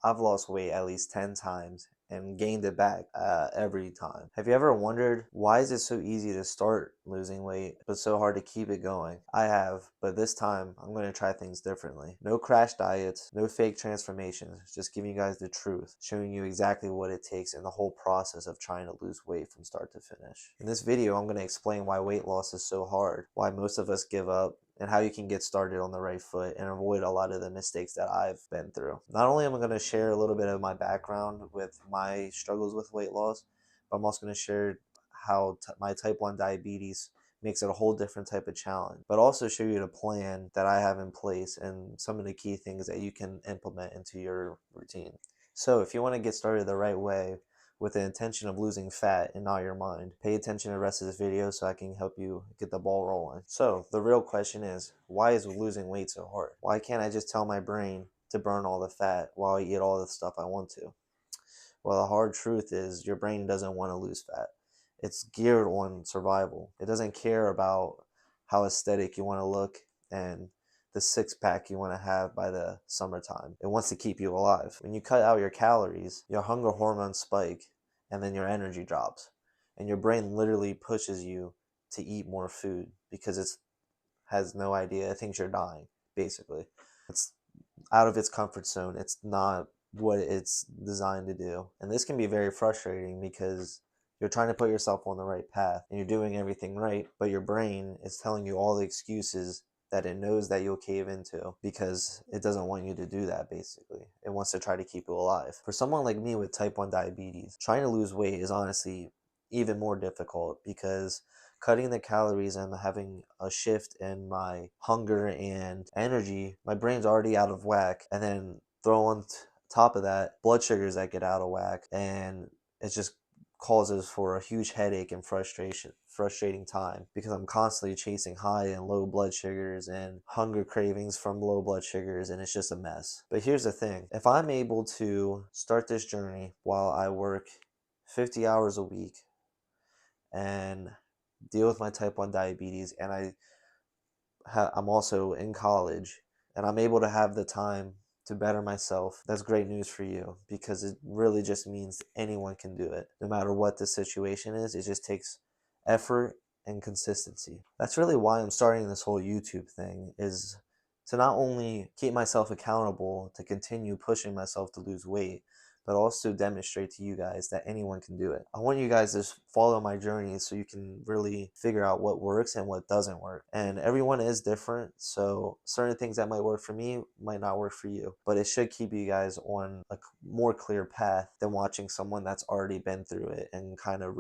I've lost weight at least 10 times and gained it back every time. Have you ever wondered why is it so easy to start losing weight but so hard to keep it going? I have, but this time I'm going to try things differently. No crash diets, no fake transformations, just giving you guys the truth, showing you exactly what it takes in the whole process of trying to lose weight from start to finish. In this video, I'm going to explain why weight loss is so hard, why most of us give up, and how you can get started on the right foot and avoid a lot of the mistakes that I've been through. Not only am I going to share a little bit of my background with my struggles with weight loss, but I'm also going to share how my type 1 diabetes makes it a whole different type of challenge, but also show you the plan that I have in place and some of the key things that you can implement into your routine. So if you want to get started the right way, with the intention of losing fat and not your mind, pay attention to the rest of this video so I can help you get the ball rolling. So the real question is, why is losing weight so hard? Why can't I just tell my brain to burn all the fat while I eat all the stuff I want to? Well, the hard truth is your brain doesn't want to lose fat. It's geared on survival. It doesn't care about how aesthetic you want to look and the six pack you want to have by the summertime. It wants to keep you alive. When you cut out your calories, your hunger hormones spike and then your energy drops. And your brain literally pushes you to eat more food because it has no idea. It thinks you're dying, basically. It's out of its comfort zone. It's not what it's designed to do. And this can be very frustrating because you're trying to put yourself on the right path and you're doing everything right, but your brain is telling you all the excuses that it knows that you'll cave into because it doesn't want you to do that, basically. It wants to try to keep you alive. For someone like me with type 1 diabetes, trying to lose weight is honestly even more difficult because cutting the calories and having a shift in my hunger and energy, my brain's already out of whack. And then throw on top of that blood sugars that get out of whack, and it just causes for a huge headache and frustrating time because I'm constantly chasing high and low blood sugars and hunger cravings from low blood sugars, and it's just a mess. But here's the thing, if I'm able to start this journey while I work 50 hours a week and deal with my type 1 diabetes, and I'm also in college and I'm able to have the time to better myself, that's great news for you because it really just means anyone can do it. No matter what the situation is, it just takes effort and consistency. That's really why I'm starting this whole YouTube thing, is to not only keep myself accountable to continue pushing myself to lose weight, but also demonstrate to you guys that anyone can do it. I want you guys to follow my journey so you can really figure out what works and what doesn't work. And everyone is different, so certain things that might work for me might not work for you, but it should keep you guys on a more clear path than watching someone that's already been through it and kind of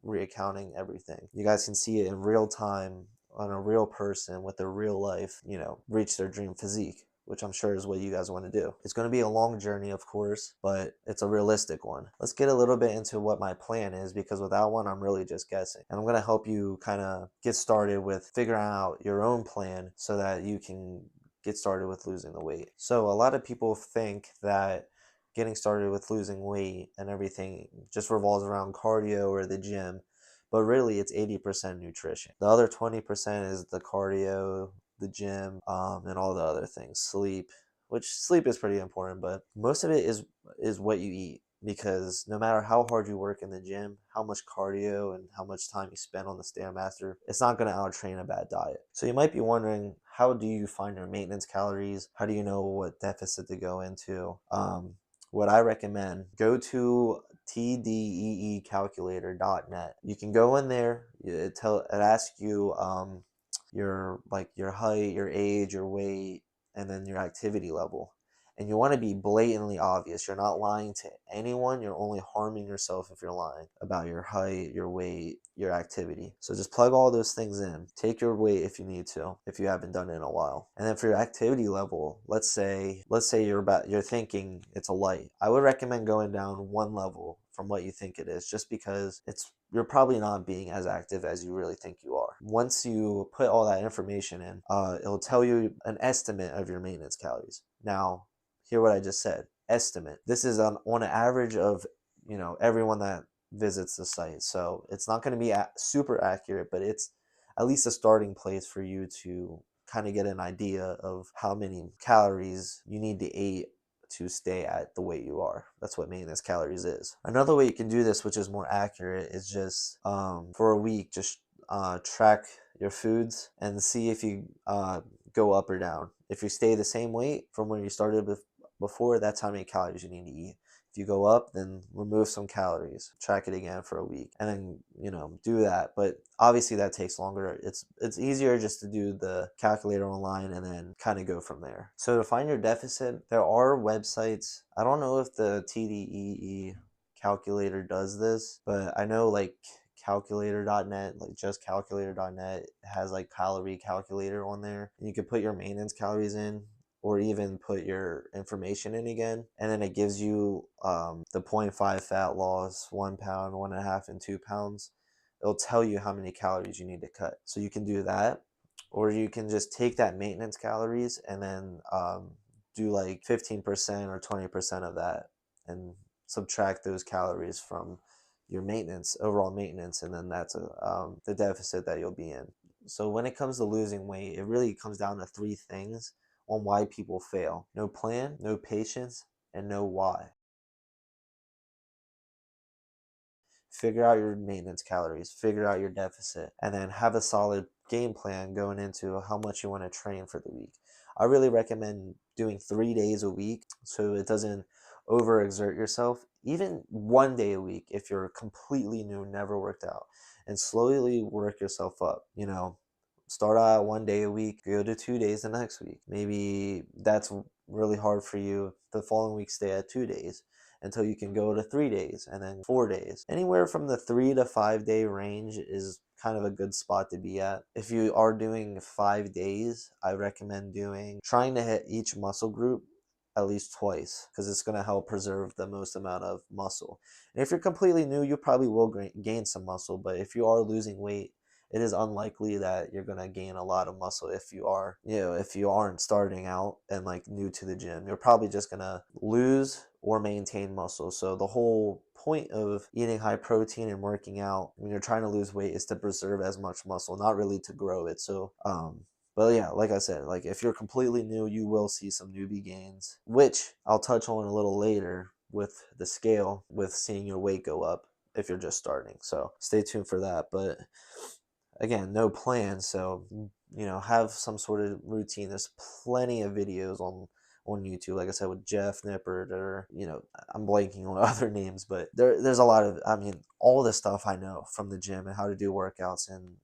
reaccounting everything. You guys can see it in real time on a real person with a real life, reach their dream physique, which I'm sure is what you guys want to do. It's going to be a long journey, of course, but it's a realistic one. Let's get a little bit into what my plan is, because without one, I'm really just guessing. And I'm going to help you kind of get started with figuring out your own plan so that you can get started with losing the weight. So a lot of people think that getting started with losing weight and everything just revolves around cardio or the gym, but really it's 80% nutrition. The other 20% is the cardio, the gym, and all the other things, sleep, which sleep is pretty important, but most of it is what you eat, because no matter how hard you work in the gym, how much cardio and how much time you spend on the Stairmaster, it's not going to outtrain a bad diet. So you might be wondering, how do you find your maintenance calories? How do you know what deficit to go into? What I recommend, go to tdeecalculator.net. You can go in there, it asks you your height, your age, your weight, and then your activity level. And you want to be blatantly obvious. You're not lying to anyone. You're only harming yourself if you're lying about your height, your weight, your activity. So just plug all those things in. Take your weight if you need to, if you haven't done it in a while. And then for your activity level, let's say you're thinking it's a light. I would recommend going down one level from what you think it is, just because you're probably not being as active as you really think you are. Once you put all that information in, it'll tell you an estimate of your maintenance calories. Now, hear what I just said. Estimate. This is on an average of everyone that visits the site. So it's not going to be super accurate, but it's at least a starting place for you to kind of get an idea of how many calories you need to eat to stay at the weight you are. That's what maintenance calories is. Another way you can do this, which is more accurate, is just for a week, just track your foods and see if you go up or down. If you stay the same weight from where you started before, that's how many calories you need to eat. If you go up, then remove some calories, track it again for a week, and then do that. But obviously that takes longer. It's easier just to do the calculator online and then kind of go from there. So to find your deficit, there are websites. I don't know if the TDEE calculator does this, but I know like calculator.net, like just calculator.net has like calorie calculator on there, and you can put your maintenance calories in or even put your information in again, and then it gives you the 0.5 fat loss, 1 pound, 1.5 and 2 pounds. It'll tell you how many calories you need to cut, so you can do that, or you can just take that maintenance calories and then do like 15% or 20% of that and subtract those calories from your maintenance, overall maintenance, and then that's the deficit that you'll be in. So when it comes to losing weight, it really comes down to three things on why people fail: no plan, no patience, and no why. Figure out your maintenance calories, figure out your deficit, and then have a solid game plan going into how much you want to train for the week. I really recommend doing 3 days a week so it doesn't overexert yourself. Even 1 day a week if you're completely new, never worked out, and slowly work yourself up. Start out 1 day a week, go to 2 days the next week. Maybe that's really hard for you. The following week, stay at 2 days until you can go to 3 days and then 4 days. Anywhere from the 3 to 5 day range is kind of a good spot to be at. If you are doing 5 days, I recommend trying to hit each muscle group at least twice, because it's going to help preserve the most amount of muscle. And if you're completely new, you probably will gain some muscle, but if you are losing weight, it is unlikely that you're going to gain a lot of muscle if you aren't starting out and like new to the gym. You're probably just going to lose or maintain muscle. So the whole point of eating high protein and working out when you're trying to lose weight is to preserve as much muscle, not really to grow it. So but yeah, like I said, like if you're completely new, you will see some newbie gains, which I'll touch on a little later with the scale, with seeing your weight go up if you're just starting. So stay tuned for that. But again, no plan, so have some sort of routine. There's plenty of videos on YouTube, like I said, with Jeff Nippert, or I'm blanking on other names, but there's a lot of, all the stuff I know from the gym and how to do workouts, and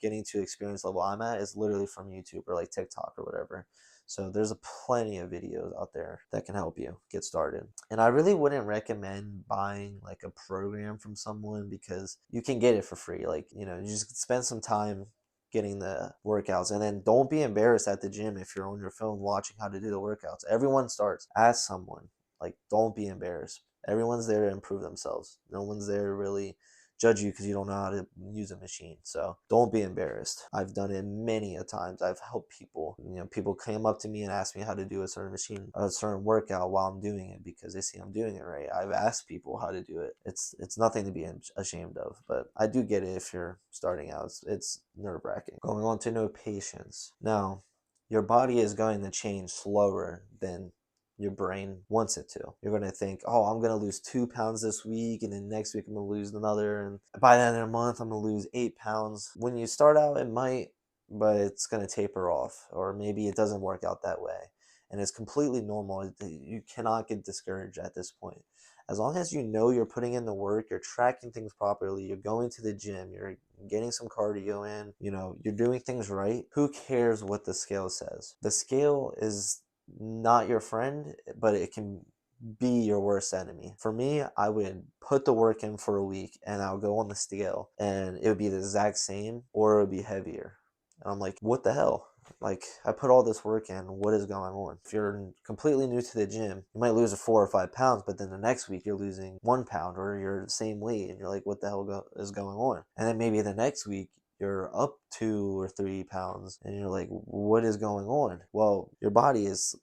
getting to experience level I'm at is literally from YouTube or like TikTok or whatever. So there's plenty of videos out there that can help you get started. And I really wouldn't recommend buying like a program from someone, because you can get it for free. Like, you just spend some time getting the workouts, and then don't be embarrassed at the gym if you're on your phone watching how to do the workouts. Everyone starts. Ask someone. Like, don't be embarrassed. Everyone's there to improve themselves. No one's there to really judge you because you don't know how to use a machine. So don't be embarrassed. I've done it many a times. I've helped people. People came up to me and asked me how to do a certain machine, a certain workout while I'm doing it, because they see I'm doing it right. I've asked people how to do it. It's nothing to be ashamed of, but I do get it if you're starting out. It's nerve-wracking. Going on to no patience. Now, your body is going to change slower than your brain wants it to. You're going to think, oh, I'm going to lose 2 pounds this week, and then next week I'm going to lose another, and by the end of the month I'm going to lose 8 pounds. When you start out, it might, but it's going to taper off, or maybe it doesn't work out that way, and it's completely normal. You cannot get discouraged at this point. As long as you know you're putting in the work, you're tracking things properly, you're going to the gym, you're getting some cardio in, you're doing things right, who cares what the scale says? The scale is not your friend, but it can be your worst enemy. For me, I would put the work in for a week and I'll go on the scale and it would be the exact same, or it would be heavier. And I'm like, what the hell? Like, I put all this work in, what is going on? If you're completely new to the gym, you might lose 4 or 5 pounds, but then the next week you're losing 1 pound, or you're the same weight, and you're like, what the hell is going on? And then maybe the next week you're up 2 or 3 pounds and you're like, what is going on? Well, your body is,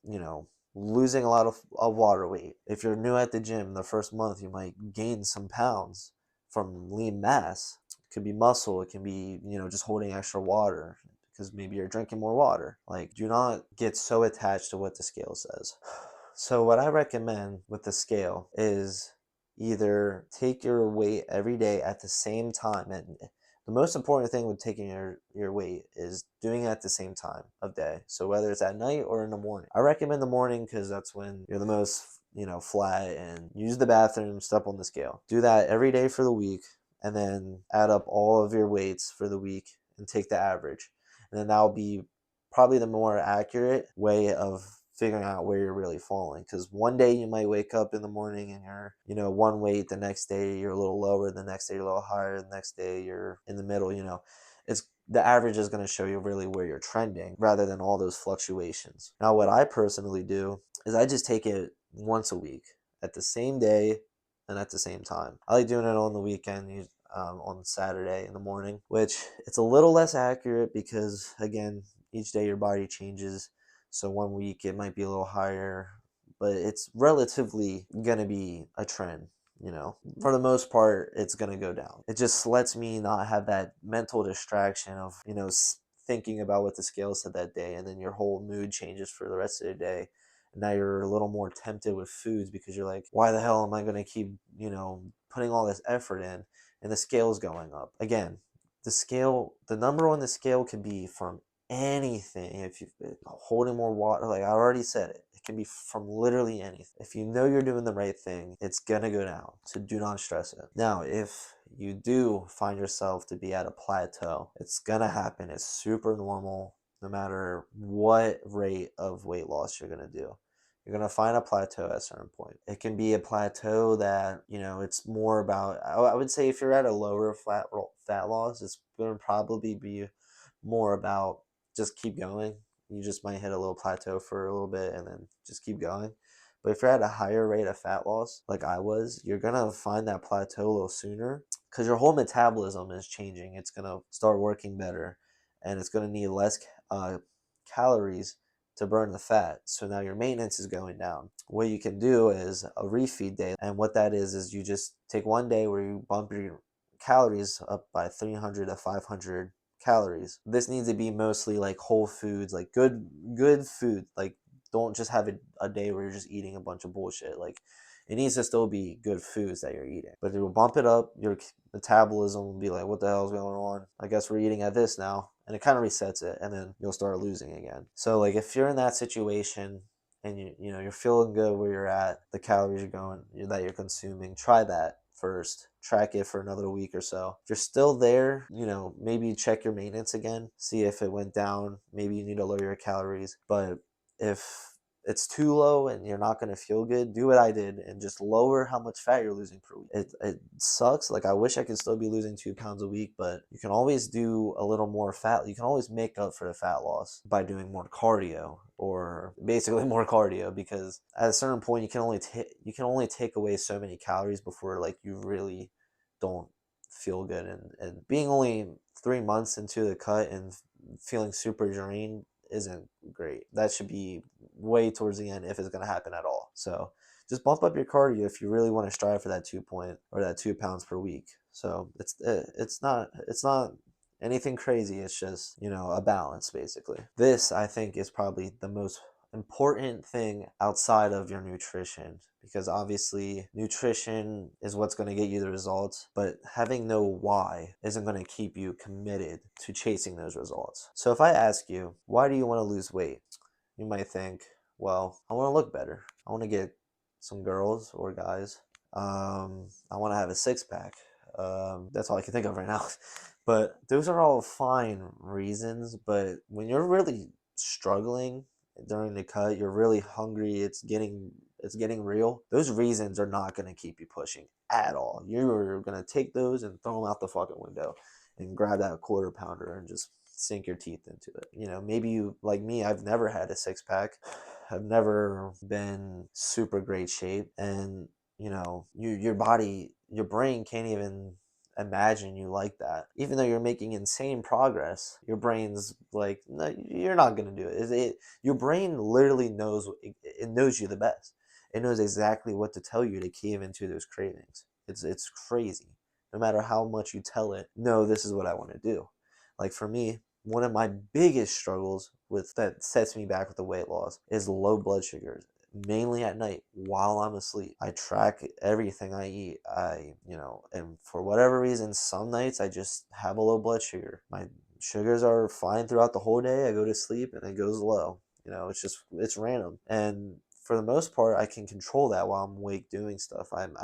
losing a lot of water weight. If you're new at the gym, the first month you might gain some pounds from lean mass. It could be muscle, it can be, just holding extra water because maybe you're drinking more water. Like, do not get so attached to what the scale says. So what I recommend with the scale is either take your weight every day at the same time. And the most important thing with taking your weight is doing it at the same time of day. So whether it's at night or in the morning. I recommend the morning because that's when you're the most, flat, and use the bathroom, step on the scale. Do that every day for the week, and then add up all of your weights for the week and take the average. And then that'll be probably the more accurate way of figuring out where you're really falling, because one day you might wake up in the morning and you're one weight, the next day you're a little lower, the next day you're a little higher, the next day you're in the middle. It's the average is going to show you really where you're trending rather than all those fluctuations. Now what I personally do is I just take it once a week at the same day and at the same time. I like doing it on the weekend, on Saturday in the morning, which it's a little less accurate because, again, each day your body changes. So one week it might be a little higher, but it's relatively going to be a trend. For the most part, it's going to go down. It just lets me not have that mental distraction of, thinking about what the scale said that day, and then your whole mood changes for the rest of the day. Now you're a little more tempted with foods because you're like, why the hell am I going to keep, putting all this effort in, and the scale's going up. Again, the number on the scale can be from anything. If you're holding more water, like I already said, it can be from literally anything. If you know you're doing the right thing, it's gonna go down. So do not stress it. Now, if you do find yourself to be at a plateau, it's gonna happen. It's super normal no matter what rate of weight loss you're gonna do. You're going to find a plateau at a certain point. It can be a plateau that, it's more about, I would say if you're at a lower fat loss, it's going to probably be more about just keep going. You just might hit a little plateau for a little bit and then just keep going. But if you're at a higher rate of fat loss, like I was, you're going to find that plateau a little sooner because your whole metabolism is changing. It's going to start working better, and it's going to need less calories to burn the fat. So now your maintenance is going down. What you can do is a refeed day. And what that is you just take one day where you bump your calories up by 300 to 500 calories. This needs to be mostly like whole foods, like good food. Like don't just have a day where you're just eating a bunch of bullshit. Like it needs to still be good foods that you're eating. But it will bump it up. Your metabolism will be like, what the hell is going on? I guess we're eating at this now. And it kind of resets it, and then you'll start losing again. So like if you're in that situation and you're feeling good where you're at, the calories that you're consuming, try that first. Track it for another week or so. If you're still there, maybe check your maintenance again, see if it went down. Maybe you need to lower your calories. But if it's too low and you're not going to feel good, do what I did and just lower how much fat you're losing per week. It sucks. Like I wish I could still be losing 2 pounds a week, but you can always do a little more fat. You can always make up for the fat loss by doing more cardio, or basically more cardio, because at a certain point you can only take away so many calories before like you really don't feel good. And being only 3 months into the cut and feeling super drained isn't great. That should be way towards the end if it's going to happen at all. So just bump up your cardio if you really want to strive for that 2 pounds per week. So it's not anything crazy. It's just a balance basically. This I think is probably the most important thing outside of your nutrition, because obviously nutrition is what's going to get you the results, but having no why isn't going to keep you committed to chasing those results. So if I ask you, why do you want to lose weight? You might think, well, I want to look better. I want to get some girls or guys. I want to have a six-pack. That's all I can think of right now. But those are all fine reasons. But when you're really struggling during the cut, you're really hungry, it's getting real, those reasons are not going to keep you pushing at all. You're going to take those and throw them out the fucking window and grab that quarter pounder and just sink your teeth into it. Maybe you, like me, I've never had a six-pack. I've never been super great shape, and your body, your brain can't even imagine you like that. Even though you're making insane progress, your brain's like, no, you're not gonna do it. Your brain literally knows, it knows you the best. It knows exactly what to tell you to cave into those cravings. It's crazy. No matter how much you tell it, no, this is what I want to do. Like for me, one of my biggest struggles with that sets me back with the weight loss is low blood sugars. mainly at night while I'm asleep. I track everything I eat. And for whatever reason, some nights I just have a low blood sugar. My sugars are fine throughout the whole day. I go to sleep and it goes low. It's random. And for the most part, I can control that while I'm awake doing stuff. I'm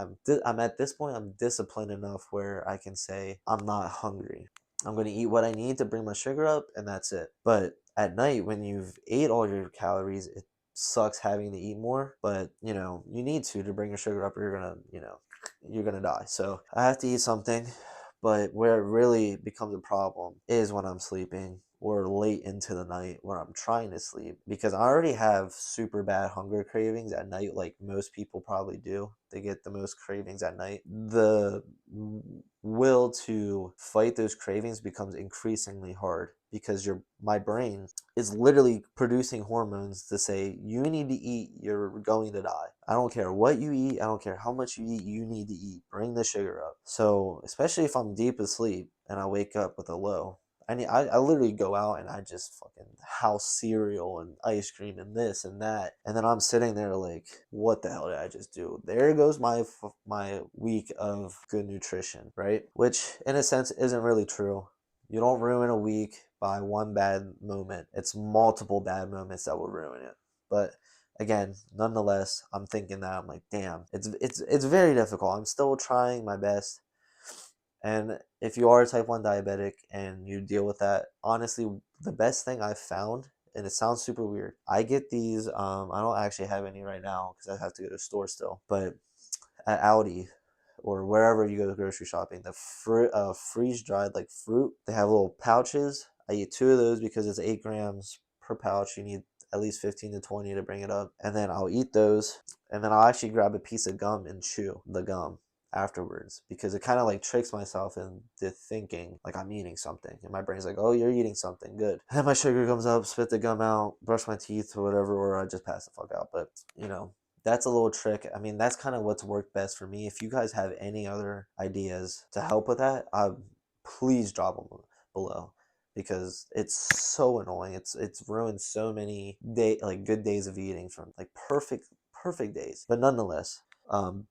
at this point, I'm disciplined enough where I can say I'm not hungry. I'm going to eat what I need to bring my sugar up, and that's it. But at night, when you've ate all your calories, it sucks having to eat more. But you need to bring your sugar up, or you're gonna die. So I have to eat something. But where it really becomes a problem is when I'm sleeping or late into the night when I'm trying to sleep, because I already have super bad hunger cravings at night, like most people probably do. They get the most cravings at night. The will to fight those cravings becomes increasingly hard because my brain is literally producing hormones to say you need to eat, you're going to die. I don't care what you eat, I don't care how much you eat, you need to eat. Bring the sugar up. So especially if I'm deep asleep and I wake up with a low, I literally go out and I just fucking house cereal and ice cream and this and that, and then I'm sitting there like, what the hell did I just do? There goes my week of good nutrition, right? Which in a sense isn't really true. You don't ruin a week by one bad moment. It's multiple bad moments that will ruin it. But again, nonetheless, I'm thinking that I'm like, damn, it's very difficult. I'm still trying my best. And if you are a type 1 diabetic and you deal with that, honestly, the best thing I've found, and it sounds super weird, I get these, I don't actually have any right now because I have to go to the store still, but at Aldi or wherever you go to grocery shopping, the freeze dried like fruit, they have little pouches. I eat 2 of those because it's 8 grams per pouch. You need at least 15 to 20 to bring it up. And then I'll eat those. And then I'll actually grab a piece of gum and chew the gum afterwards because it kind of like tricks myself into thinking like I'm eating something, and my brain's like, oh, you're eating something good. And my sugar comes up, spit the gum out, brush my teeth or whatever, or I just pass the fuck out. But that's a little trick. I mean, that's kind of what's worked best for me. If you guys have any other ideas to help with that, please drop them below because it's so annoying. It's ruined so many good days of eating from like perfect days. But nonetheless,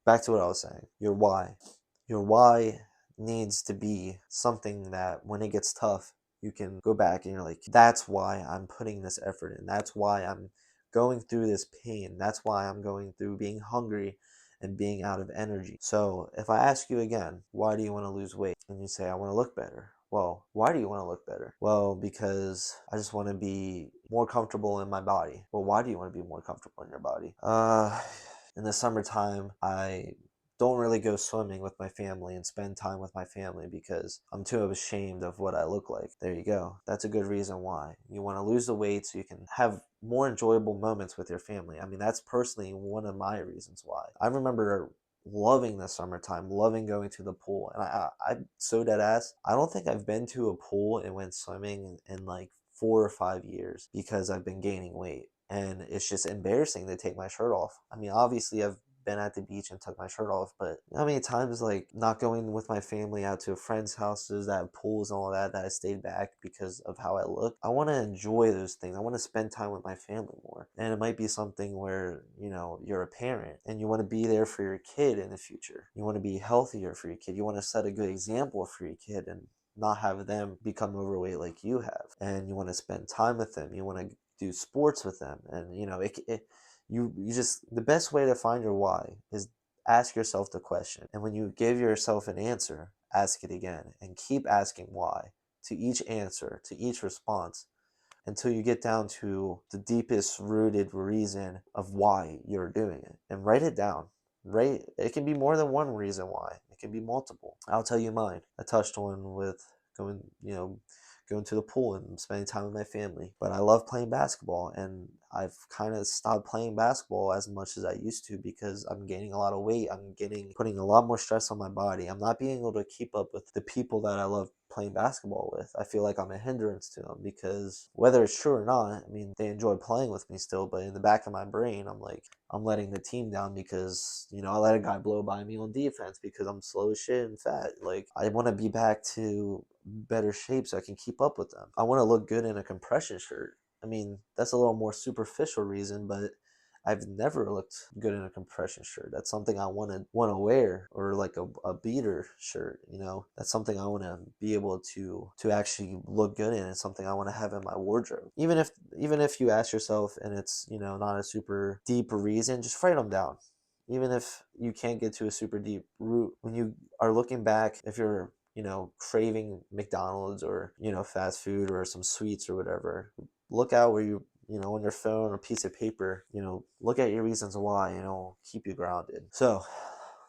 back to what I was saying. Your why needs to be something that when it gets tough, you can go back and you're like, that's why I'm putting this effort in. That's why I'm going through this pain. That's why I'm going through being hungry and being out of energy. So if I ask you again, why do you want to lose weight? And you say, I want to look better. Well, why do you want to look better? Well, because I just want to be more comfortable in my body. Well, why do you want to be more comfortable in your body? In the summertime, I don't really go swimming with my family and spend time with my family because I'm too ashamed of what I look like. There you go. That's a good reason why. You want to lose the weight so you can have more enjoyable moments with your family. I mean, that's personally one of my reasons why. I remember loving the summertime, loving going to the pool. And I'm so dead ass. I don't think I've been to a pool and went swimming in like 4 or 5 years because I've been gaining weight. And it's just embarrassing to take my shirt off. I mean, obviously, I've been at the beach and took my shirt off, but how many times like not going with my family out to friends' houses that have pools and all that I stayed back because of how I look. I want to enjoy those things. I want to spend time with my family more. And it might be something where, you're a parent and you want to be there for your kid in the future. You want to be healthier for your kid. You want to set a good example for your kid and not have them become overweight like you have. And you want to spend time with them. You want to do sports with them. And you just, the best way to find your why is ask yourself the question, and when you give yourself an answer, ask it again and keep asking why to each answer, to each response, until you get down to the deepest rooted reason of why you're doing it, and write it down. Right, it can be more than one reason why. It can be multiple. I'll tell you mine. I touched on with going going to the pool and spending time with my family. But I love playing basketball, and I've kind of stopped playing basketball as much as I used to because I'm gaining a lot of weight. I'm putting a lot more stress on my body. I'm not being able to keep up with the people that I love playing basketball with. I feel like I'm a hindrance to them because whether it's true or not, I mean, they enjoy playing with me still, but in the back of my brain, I'm like, I'm letting the team down because, I let a guy blow by me on defense because I'm slow as shit and fat. Like, I want to be back to better shape so I can keep up with them. I want to look good in a compression shirt. I mean, that's a little more superficial reason, but I've never looked good in a compression shirt. That's something I want to wear, or like a beater shirt, you know. That's something I want to be able to actually look good in. It's something I want to have in my wardrobe. Even if you ask yourself and it's, you know, not a super deep reason, just write them down. Even if you can't get to a super deep root, when you are looking back, if you're, you know, craving McDonald's or, you know, fast food or some sweets or whatever, look out where you know, on your phone or piece of paper, you know, look at your reasons why, you know, keep you grounded. So,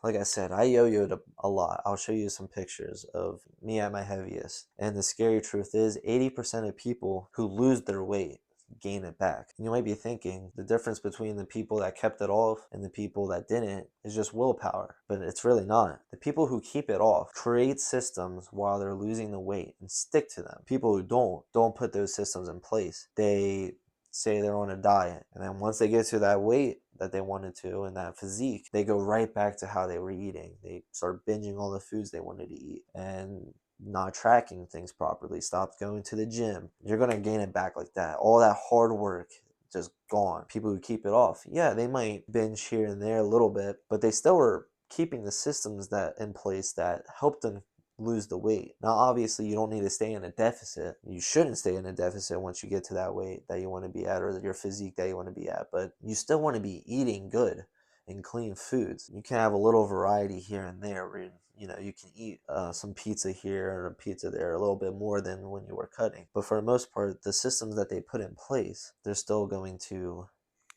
like I said, I yo-yoed a lot. I'll show you some pictures of me at my heaviest. And the scary truth is 80% of people who lose their weight gain it back. And you might be thinking the difference between the people that kept it off and the people that didn't is just willpower, but it's really not. The people who keep it off create systems while they're losing the weight and stick to them. People who don't put those systems in place. They say they're on a diet, and then once they get to that weight that they wanted to and that physique, they go right back to how they were eating. They start binging all the foods they wanted to eat and not tracking things properly, stopped going to the gym. You're going to gain it back like that. All that hard work just gone. People who keep it off, yeah, they might binge here and there a little bit, but they still were keeping the systems that in place that helped them lose the weight. Now, obviously, you don't need to stay in a deficit. You shouldn't stay in a deficit once you get to that weight that you want to be at, or your physique that you want to be at, but you still want to be eating good and clean foods. You can have a little variety here and there where, you know, you can eat some pizza here and a pizza there, a little bit more than when you were cutting. But for the most part, the systems that they put in place, they're still going to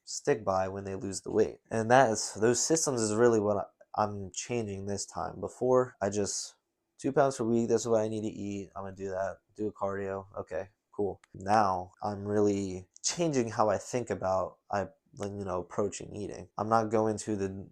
stick by when they lose the weight. And those systems is really what I'm changing this time. Before, I just 2 pounds per week, that's what I need to eat. I'm gonna do that. Do a cardio. Okay, cool. Now I'm really changing how I think about approaching eating. I'm not going to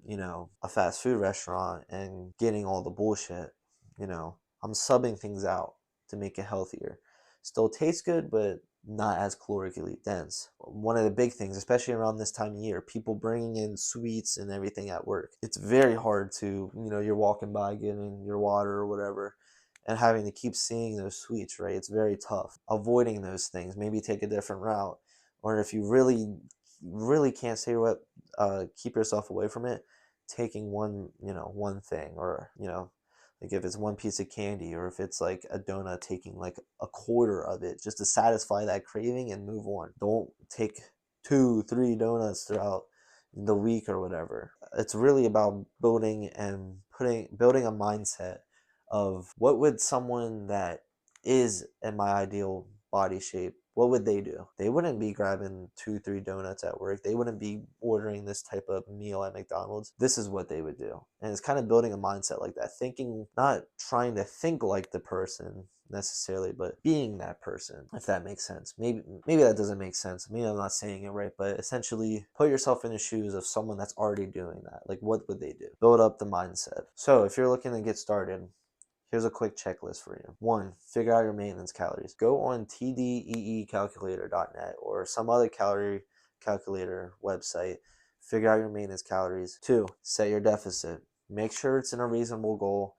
a fast food restaurant and getting all the bullshit. I'm subbing things out to make it healthier. Still tastes good, but not as calorically dense. One of the big things, especially around this time of year, people bringing in sweets and everything at work. It's very hard to, you're walking by getting your water or whatever and having to keep seeing those sweets, right? It's very tough. Avoiding those things, maybe take a different route. Or if you really can't say what, keep yourself away from it, taking one thing, or, like if it's one piece of candy, or if it's like a donut, taking like a quarter of it just to satisfy that craving and move on. Don't take 2-3 donuts throughout the week or whatever. It's really about building a mindset of what would someone that is in my ideal body shape, what would they do? They wouldn't be grabbing 2-3 donuts at work. They wouldn't be ordering this type of meal at McDonald's. This is what they would do. And it's kind of building a mindset like that, thinking, not trying to think like the person necessarily, but being that person, if that makes sense. Maybe that doesn't make sense. Maybe I'm not saying it right, but essentially put yourself in the shoes of someone that's already doing that. Like, what would they do? Build up the mindset. So if you're looking to get started, here's a quick checklist for you. 1, figure out your maintenance calories. Go on tdeecalculator.net or some other calorie calculator website. Figure out your maintenance calories. 2, set your deficit. Make sure it's in a reasonable goal.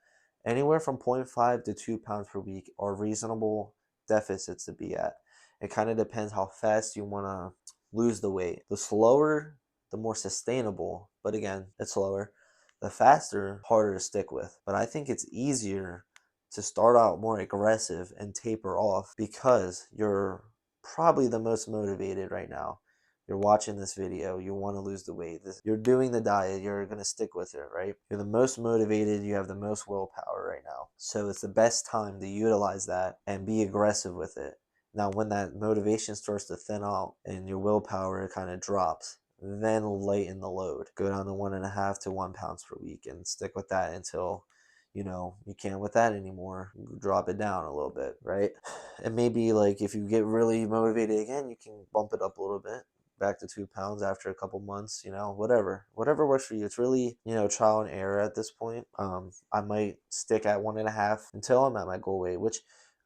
Anywhere from 0.5 to 2 pounds per week are reasonable deficits to be at. It kind of depends how fast you want to lose the weight. The slower, the more sustainable, but again, it's slower. The faster, harder to stick with. But I think it's easier to start out more aggressive and taper off because you're probably the most motivated right now. You're watching this video, you want to lose the weight. You're doing the diet, you're going to stick with it, right? You're the most motivated, you have the most willpower right now. So it's the best time to utilize that and be aggressive with it. Now, when that motivation starts to thin out and your willpower kind of drops, then lighten the load. Go down to 1.5 to 1 pounds per week and stick with that until you can't with that anymore. Drop it down a little bit, right? And maybe like if you get really motivated again, you can bump it up a little bit, back to 2 pounds after a couple months, whatever works for you. It's really, trial and error at this point. I might stick at 1.5 until I'm at my goal weight, which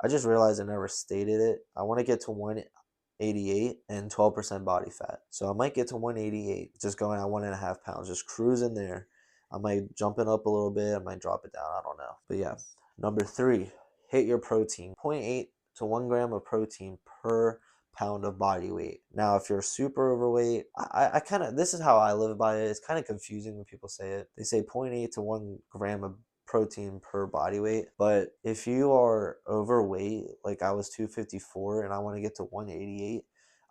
I just realized I never stated it. I want to get to 188 and 12% body fat. So I might get to 188, just going at 1.5 pounds, just cruising there. I might jump it up a little bit. I might drop it down. I don't know. But yeah, number 3, hit your protein. 0.8 to 1 gram of protein per pound of body weight. Now, if you're super overweight, I kind of, this is how I live by it. It's kind of confusing when people say it. They say zero point 0.8 to 1 gram of protein per body weight. But if you are overweight, like I was 254 and I want to get to 188,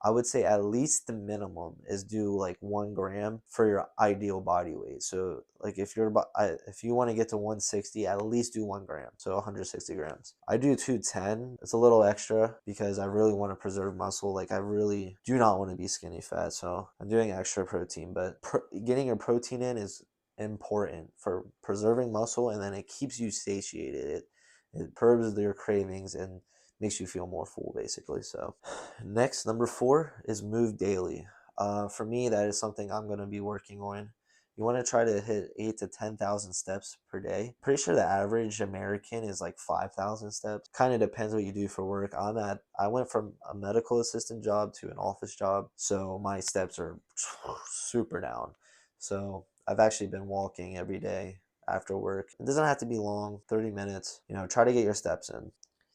I would say at least the minimum is do like 1 gram for your ideal body weight. So like if you want to get to 160, at least do 1 gram. So 160 grams. I do 210. It's a little extra because I really want to preserve muscle. Like I really do not want to be skinny fat. So I'm doing extra protein, but getting your protein in is important for preserving muscle, and then it keeps you satiated. It curbs your cravings and makes you feel more full, basically. So next, number 4 is move daily. For me, that is something I'm going to be working on. You want to try to hit 8 to 10,000 steps per day. Pretty sure the average American is like 5,000 steps. Kind of depends what you do for work. I went from a medical assistant job to an office job, so my steps are super down. So I've actually been walking every day after work. It doesn't have to be long, 30 minutes. Try to get your steps in.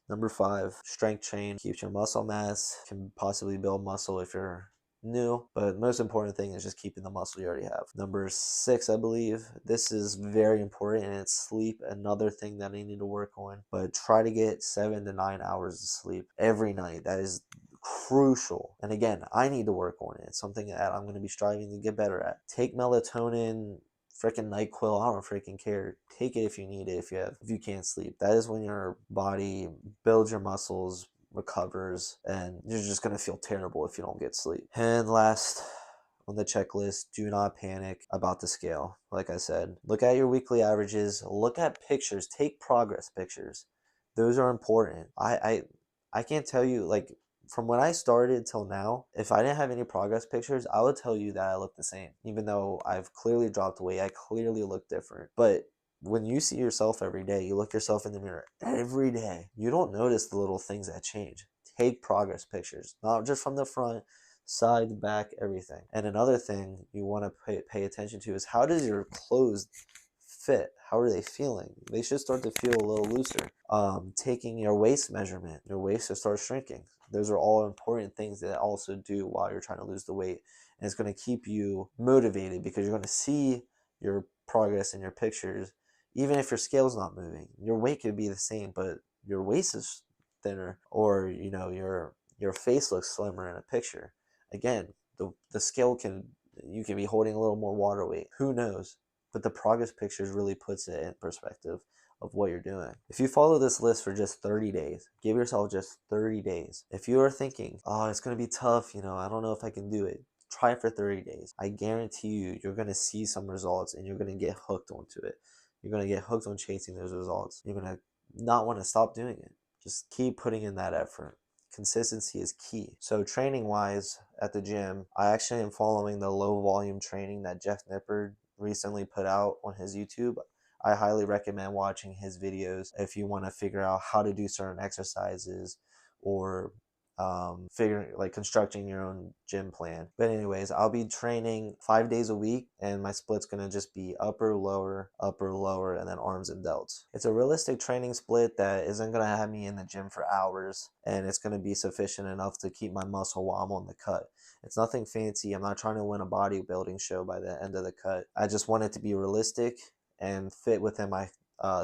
Number 5, strength train. Keeps your muscle mass, can possibly build muscle if you're new, but the most important thing is just keeping the muscle you already have. Number 6, I believe, this is very important, and it's sleep, another thing that I need to work on. But try to get 7 to 9 hours of sleep every night. That is crucial. And again, I need to work on it. It's something that I'm going to be striving to get better at. Take melatonin, freaking NyQuil, I don't freaking care. Take it if you need it, if you can't sleep. That is when your body builds your muscles, recovers, and you're just gonna feel terrible if you don't get sleep. And last on the checklist, do not panic about the scale. Like I said, look at your weekly averages, look at pictures, take progress pictures. Those are important. I can't tell you, like, from when I started till now, if I didn't have any progress pictures, I would tell you that I look the same. Even though I've clearly dropped weight, I clearly look different. But when you see yourself every day, you look yourself in the mirror every day, you don't notice the little things that change. Take progress pictures, not just from the front, side, back, everything. And another thing you want to pay attention to is, how does your clothes fit? How are they feeling? They should start to feel a little looser. Taking your waist measurement, your waist should start shrinking. Those are all important things that also do while you're trying to lose the weight. And it's going to keep you motivated because you're going to see your progress in your pictures. Even if your scale's not moving, your weight could be the same, but your waist is thinner, or your face looks slimmer in a picture. Again, the scale you can be holding a little more water weight. Who knows? But the progress pictures really puts it in perspective of what you're doing. If you follow this list for just 30 days, give yourself just 30 days. If you are thinking, oh, it's going to be tough, I don't know if I can do it, try it for 30 days. I guarantee you're going to see some results, and you're going to get hooked onto it. You're going to get hooked on chasing those results. You're going to not want to stop doing it. Just keep putting in that effort. Consistency is key. So training wise at the gym, I actually am following the low volume training that Jeff Nippard recently put out on his YouTube. I highly recommend watching his videos if you want to figure out how to do certain exercises, or figuring, like, constructing your own gym plan. But anyways, I'll be training 5 days a week, and my split's gonna just be upper, lower, and then arms and delts. It's a realistic training split that isn't gonna have me in the gym for hours, and it's gonna be sufficient enough to keep my muscle while I'm on the cut. It's nothing fancy. I'm not trying to win a bodybuilding show by the end of the cut. I just want it to be realistic and fit within my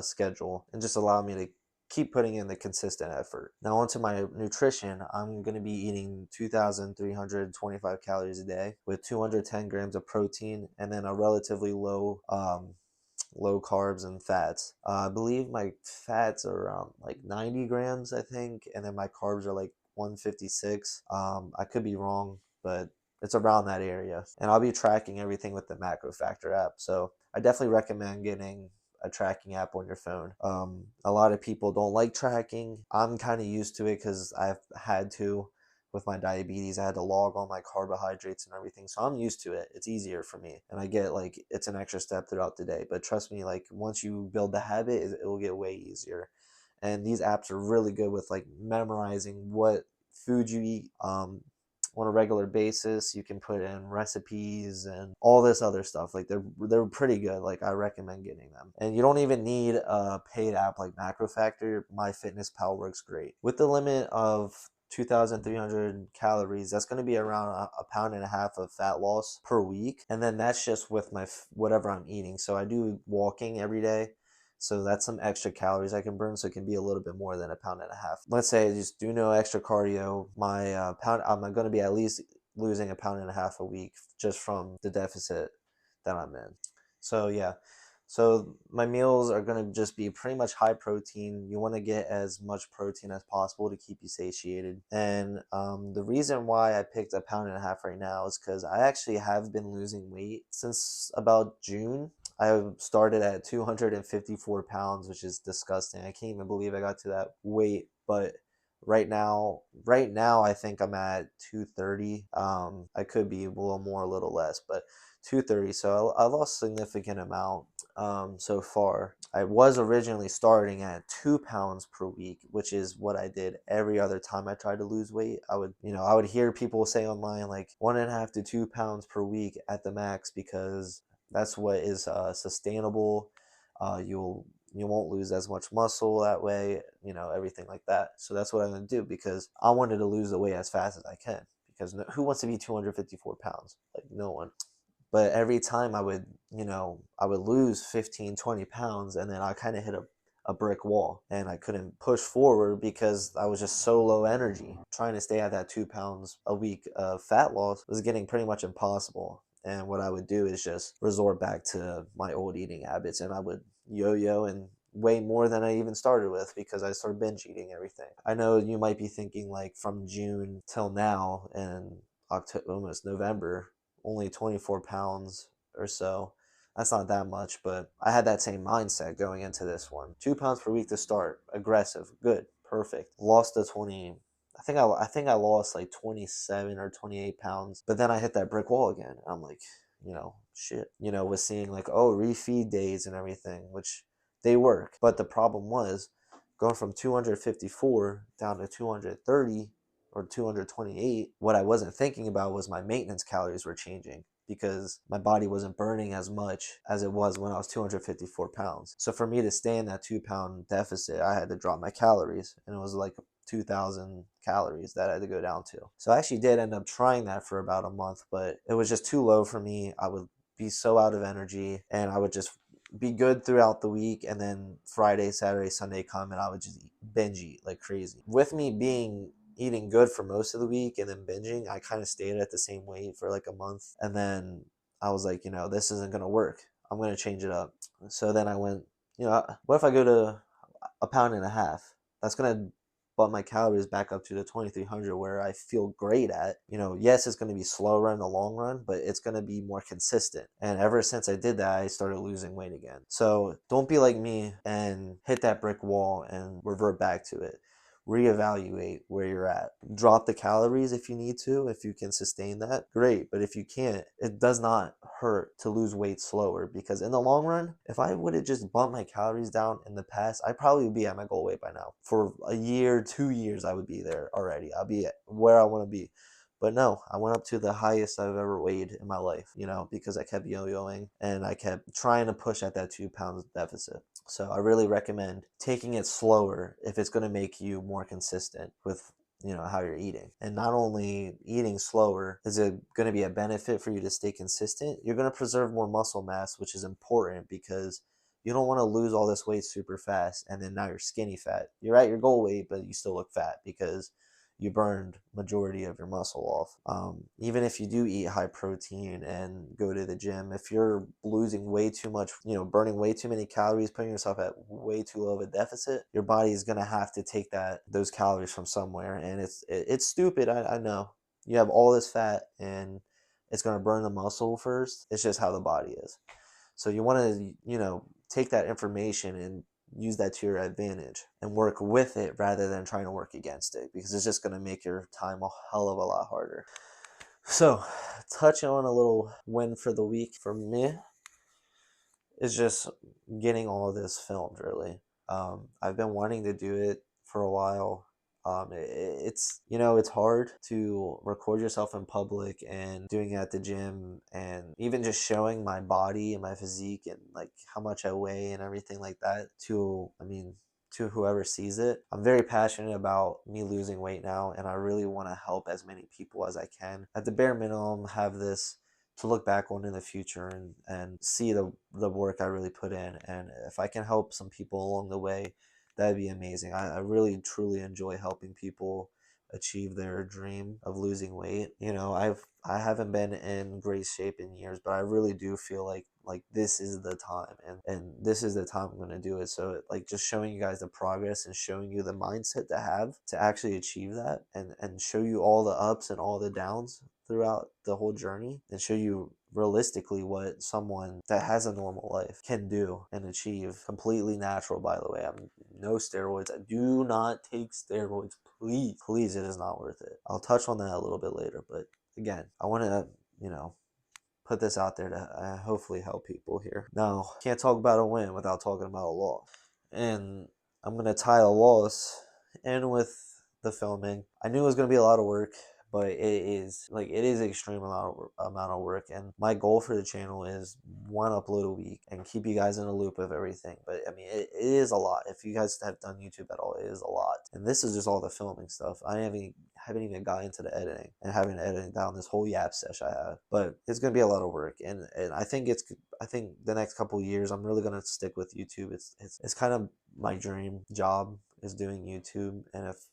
schedule, and just allow me to keep putting in the consistent effort. Now onto my nutrition. I'm going to be eating 2,325 calories a day with 210 grams of protein, and then a relatively low carbs and fats. I believe my fats are around like 90 grams, I think, and then my carbs are like 156. I could be wrong, but it's around that area. And I'll be tracking everything with the Macro Factor app. So I definitely recommend getting a tracking app on your phone. A lot of people don't like tracking. I'm kind of used to it because I've had to. With my diabetes, I had to log all my carbohydrates and everything, so I'm used to it. It's easier for me, and I get, like, it's an extra step throughout the day. But trust me, like, once you build the habit, it will get way easier. And these apps are really good with, like, memorizing what food you eat on a regular basis. You can put in recipes and all this other stuff. Like, they're pretty good. Like, I recommend getting them. And you don't even need a paid app like Macro Factor. MyFitnessPal works great. With the limit of 2,300 calories. That's going to be around a pound and a half of fat loss per week. And then that's just with my whatever I'm eating. So I do walking every day. So that's some extra calories I can burn. So it can be a little bit more than a pound and a half. Let's say I just do no extra cardio. My I'm going to be at least losing a pound and a half a week just from the deficit that I'm in. So yeah, so my meals are going to just be pretty much high protein. You want to get as much protein as possible to keep you satiated. And the reason why I picked a pound and a half right now is because I actually have been losing weight since about June. I started at 254 pounds, which is disgusting. I can't even believe I got to that weight. But right now I think I'm at 230. I could be a little more, a little less, but 230. So I lost a significant amount so far. I was originally starting at 2 pounds per week, which is what I did every other time I tried to lose weight. I would hear people say online like 1.5 to 2 pounds per week at the max because that's what is sustainable. You won't lose as much muscle that way, everything like that. So that's what I'm going to do because I wanted to lose the weight as fast as I can. Because who wants to be 254 pounds? Like, no one. But every time I would lose 15, 20 pounds, and then I kind of hit a brick wall and I couldn't push forward because I was just so low energy. Trying to stay at that 2 pounds a week of fat loss was getting pretty much impossible. And what I would do is just resort back to my old eating habits, and I would yo-yo and way more than I even started with because I started binge eating everything. I know you might be thinking like from June till now and October, almost November, only 24 pounds or so. That's not that much, but I had that same mindset going into this one. 2 pounds per week to start, aggressive, good, perfect. Lost the 20. I think I lost like 27 or 28 pounds, but then I hit that brick wall again. I'm like, shit. Was seeing like, oh, refeed days and everything, which they work. But the problem was going from 254 down to 230 or 228. What I wasn't thinking about was my maintenance calories were changing because my body wasn't burning as much as it was when I was 254 pounds. So for me to stay in that 2 pound deficit, I had to drop my calories, and it was like 2,000 calories that I had to go down to. So I actually did end up trying that for about a month, but it was just too low for me. I would be so out of energy, and I would just be good throughout the week, and then Friday, Saturday, Sunday come, and I would just binge eat like crazy. With me being eating good for most of the week and then binging, I kind of stayed at the same weight for like a month, and then I was like, this isn't gonna work. I'm gonna change it up. So then I went, what if I go to a pound and a half? That's gonna bump my calories back up to the 2,300 where I feel great at. Yes, it's going to be slower in the long run, but it's going to be more consistent. And ever since I did that, I started losing weight again. So don't be like me and hit that brick wall and revert back to it. Reevaluate where you're at. Drop the calories if you need to. If you can sustain that, great. But if you can't, it does not hurt to lose weight slower, because in the long run, if I would have just bumped my calories down in the past, I probably would be at my goal weight by now. For a year, 2 years, I would be there already. I'll be at where I want to be. But no, I went up to the highest I've ever weighed in my life, because I kept yo-yoing and I kept trying to push at that 2 pounds deficit. So I really recommend taking it slower if it's going to make you more consistent with how you're eating. And not only eating slower is it going to be a benefit for you to stay consistent, you're going to preserve more muscle mass, which is important because you don't want to lose all this weight super fast and then now you're skinny fat. You're at your goal weight, but you still look fat because you burned majority of your muscle off. Even if you do eat high protein and go to the gym, if you're losing way too much, burning way too many calories, putting yourself at way too low of a deficit, your body is gonna have to take those calories from somewhere, and it's stupid. I know you have all this fat and it's gonna burn the muscle first. It's just how the body is. So you want to take that information and use that to your advantage and work with it rather than trying to work against it, because it's just going to make your time a hell of a lot harder. So, touching on a little win for the week for me is just getting all of this filmed, really. I've been wanting to do it for a while. It's hard to record yourself in public and doing it at the gym, and even just showing my body and my physique and like how much I weigh and everything like that to whoever sees it. I'm very passionate about me losing weight now, and I really want to help as many people as I can. At the bare minimum, have this to look back on in the future and see the work I really put in. And if I can help some people along the way, that'd be amazing. I really truly enjoy helping people achieve their dream of losing weight. You know, I haven't been in great shape in years, but I really do feel like this is the time, and this is the time I'm going to do it. So like just showing you guys the progress and showing you the mindset to have to actually achieve that, and show you all the ups and all the downs throughout the whole journey, and show you realistically what someone that has a normal life can do and achieve, completely natural, by the way. I'm no steroids. I do not take steroids. Please, it is not worth it. I'll touch on that a little bit later, but again, I want to, put this out there to hopefully help people here. Now, can't talk about a win without talking about a loss. And I'm going to tie a loss in with the filming. I knew it was going to be a lot of work, but it is extreme amount of work. And my goal for the channel is 1 upload a week and keep you guys in a loop of everything. But I mean, it is a lot. If you guys have done YouTube at all, it is a lot. And this is just all the filming stuff. I haven't even got into the editing and having editing down this whole yap session I have. But it's gonna be a lot of work, and I think the next couple of years I'm really gonna stick with YouTube. It's kind of my dream job is doing YouTube, and if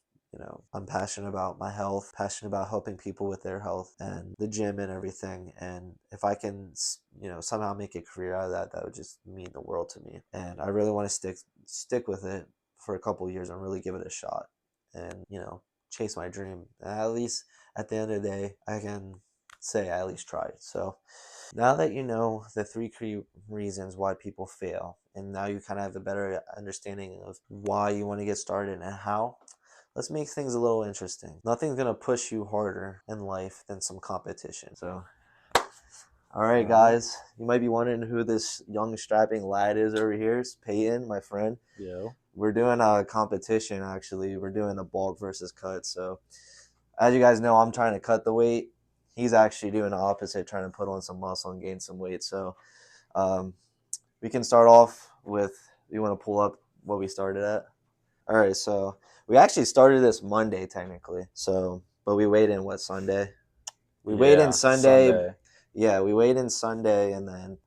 I'm passionate about my health, passionate about helping people with their health and the gym and everything. And if I can, somehow make a career out of that, that would just mean the world to me. And I really want to stick with it for a couple of years and really give it a shot, and chase my dream. At least at the end of the day, I can say I at least tried. So now that you know the 3 key reasons why people fail, and now you kind of have a better understanding of why you want to get started and how, let's make things a little interesting. Nothing's going to push you harder in life than some competition. So, all right, guys, you might be wondering who this young strapping lad is over here. It's Peyton, my friend. Yeah. We're doing a competition, actually. We're doing a bulk versus cut. So, as you guys know, I'm trying to cut the weight. He's actually doing the opposite, trying to put on some muscle and gain some weight. So, we can start off with, you want to pull up what we started at? All right, so we actually started this Monday, technically. So, but we weighed in, Sunday? We weighed in Sunday. Yeah, we weighed in Sunday, and then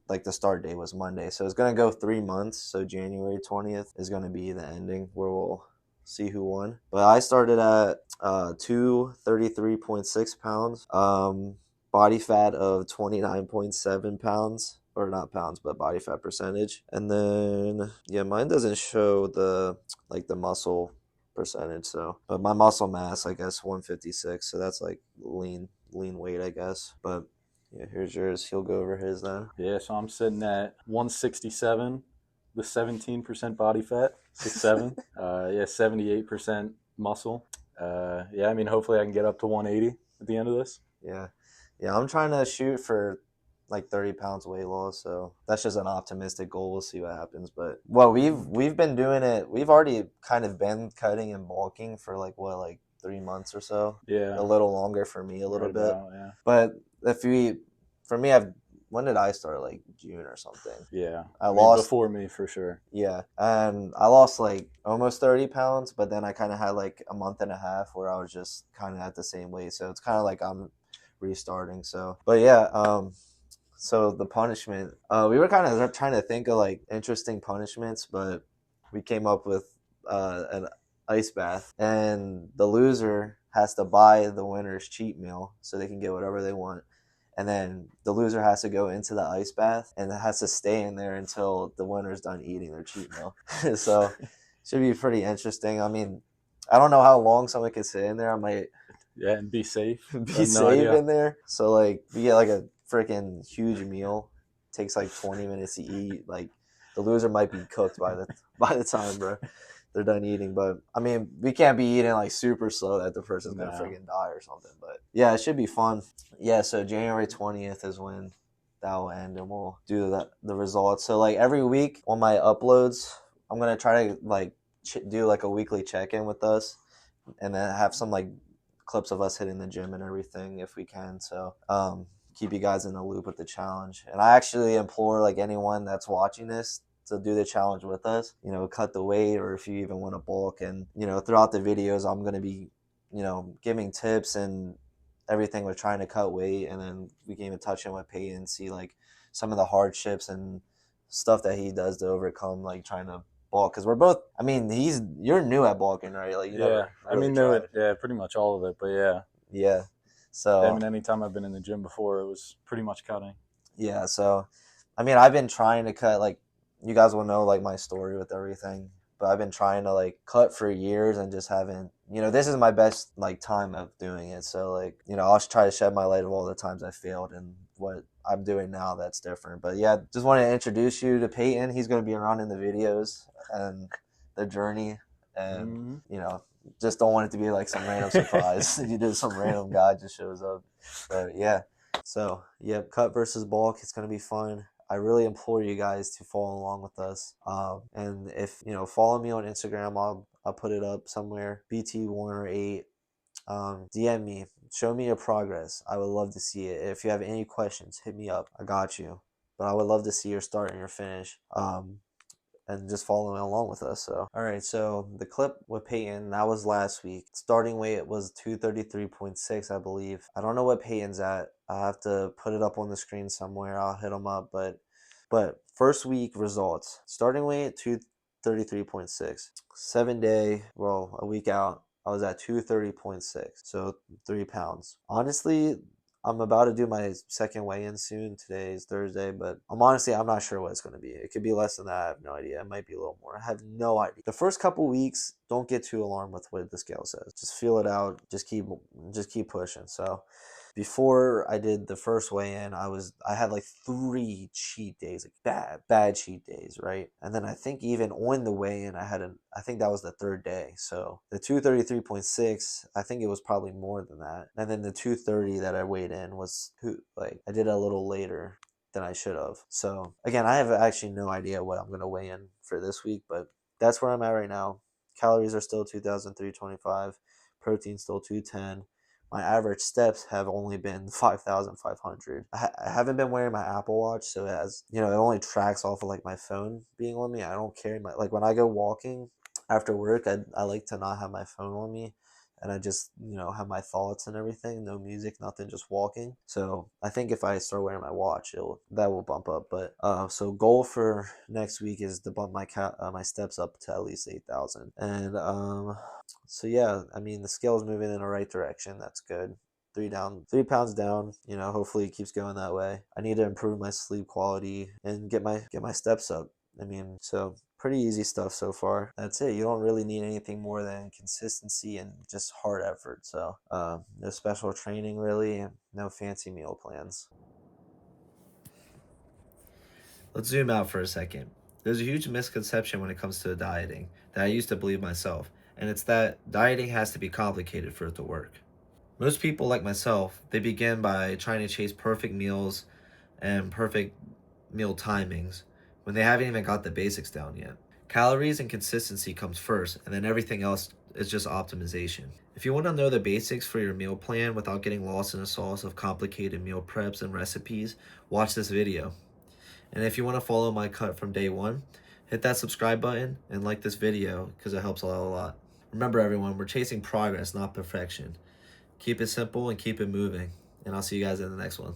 the start date was Monday. So it's going to go 3 months. So January 20th is going to be the ending where we'll see who won. But I started at 233.6 pounds, body fat of 29.7 pounds. Or not pounds, but body fat percentage. And then, yeah, mine doesn't show the muscle percentage. So, but my muscle mass, I guess, 156. So that's like lean weight, I guess. But yeah, here's yours. He'll go over his then. Yeah, so I'm sitting at 167 with 17% body fat, 6'7". 78% muscle. I mean, hopefully I can get up to 180 at the end of this. Yeah, I'm trying to shoot for 30 pounds weight loss, so that's just an optimistic goal. We'll see what happens. But we've been doing it. We've already kind of been cutting and bulking for 3 months or so. Yeah, a little longer for me, a little right bit. About, yeah. But for me, when did I start? June or something. Yeah, I lost before me for sure. Yeah, and I lost almost 30 pounds, but then I kind of had a month and a half where I was just kind of at the same weight. So it's kind of like I'm restarting. So, but yeah, so the punishment, we were kind of trying to think of interesting punishments, but we came up with an ice bath, and the loser has to buy the winner's cheat meal so they can get whatever they want. And then the loser has to go into the ice bath and it has to stay in there until the winner's done eating their cheat meal. So should be pretty interesting. I mean, I don't know how long someone can sit in there. I might and be safe. In there. So we get a freaking huge meal. It takes 20 minutes to eat. The loser might be cooked by the time, bro, they're done eating. But I mean, we can't be eating super slow that the person's gonna freaking die or something. But yeah, it should be fun. Yeah, so January 20th is when that will end, and we'll do the results. So every week on my uploads, I'm gonna try to do a weekly check-in with us, and then have some clips of us hitting the gym and everything if we can. So keep you guys in the loop with the challenge. And I actually implore anyone that's watching this to do the challenge with us, cut the weight, or if you even want to bulk. And, throughout the videos, I'm going to be, giving tips and everything with trying to cut weight. And then we can even touch in with Peyton, see like some of the hardships and stuff that he does to overcome, like trying to bulk. Because we're both, I mean, you're new at bulking, right? Like you Yeah, never I really mean, no, tried. yeah, pretty much all of it. But yeah, Yeah. I So mean, anytime I've been in the gym before, it was pretty much cutting. yeah, so I mean, I've been trying to cut, like, you guys will know like my story with everything, but I've been trying to like cut for years and just haven't. This is my best like time of doing it. So like, I'll try to shed my light of all the times I failed and what I'm doing now that's different. But yeah, just wanted to introduce you to Peyton. He's going to be around in the videos and the journey, and Hmm. just don't want it to be like some random surprise. You did some random guy just shows up, but yeah. So, yep, cut versus bulk. It's going to be fun. I really implore you guys to follow along with us. And if, follow me on Instagram, I'll put it up somewhere. BT Warner 8. DM me. Show me your progress. I would love to see it. If you have any questions, hit me up. I got you. But I would love to see your start and your finish. And just following along with us. So, all right. So the clip with Peyton, that was last week. Starting weight was 233.6, I believe. I don't know what Peyton's at. I have to put it up on the screen somewhere. I'll hit him up. But first week results. Starting weight 233.6. 7 day, well, a week out, I was at 230.6. So 3 pounds. Honestly, I'm about to do my second weigh-in soon. Today is Thursday, but I'm not sure what it's going to be. It could be less than that. I have no idea. It might be a little more. I have no idea. The first couple weeks, don't get too alarmed with what the scale says. Just feel it out. Just keep pushing. So before I did the first weigh in, I had like 3 cheat days, like bad cheat days, right? And then I think even on the weigh in, I think that was the third day. So the 233.6, I think it was probably more than that. And then the 230 that I weighed in was like I did it a little later than I should have. So again, I have actually no idea what I'm gonna weigh in for this week, but that's where I'm at right now. Calories are still 2,325, protein still 210. My average steps have only been 5,500. I haven't been wearing my Apple Watch, so it only tracks off of like my phone being on me. I don't carry like when I go walking after work, I like to not have my phone on me, and I just have my thoughts and everything, no music, nothing, just walking. So I think if I start wearing my watch, that will bump up. But so goal for next week is to bump my steps up to at least 8,000, and so yeah, I mean the scale's moving in the right direction. That's good. 3 pounds down. Hopefully it keeps going that way. I need to improve my sleep quality and get my steps up. I mean, so pretty easy stuff so far. That's it. You don't really need anything more than consistency and just hard effort. So no special training really, and no fancy meal plans. Let's zoom out for a second. There's a huge misconception when it comes to dieting that I used to believe myself, and it's that dieting has to be complicated for it to work. Most people, like myself, they begin by trying to chase perfect meals and perfect meal timings when they haven't even got the basics down yet. Calories and consistency comes first, and then everything else is just optimization. If you want to know the basics for your meal plan without getting lost in the sauce of complicated meal preps and recipes, watch this video. And if you want to follow my cut from day one, hit that subscribe button and like this video because it helps a lot. Remember everyone, we're chasing progress, not perfection. Keep it simple and keep it moving. And I'll see you guys in the next one.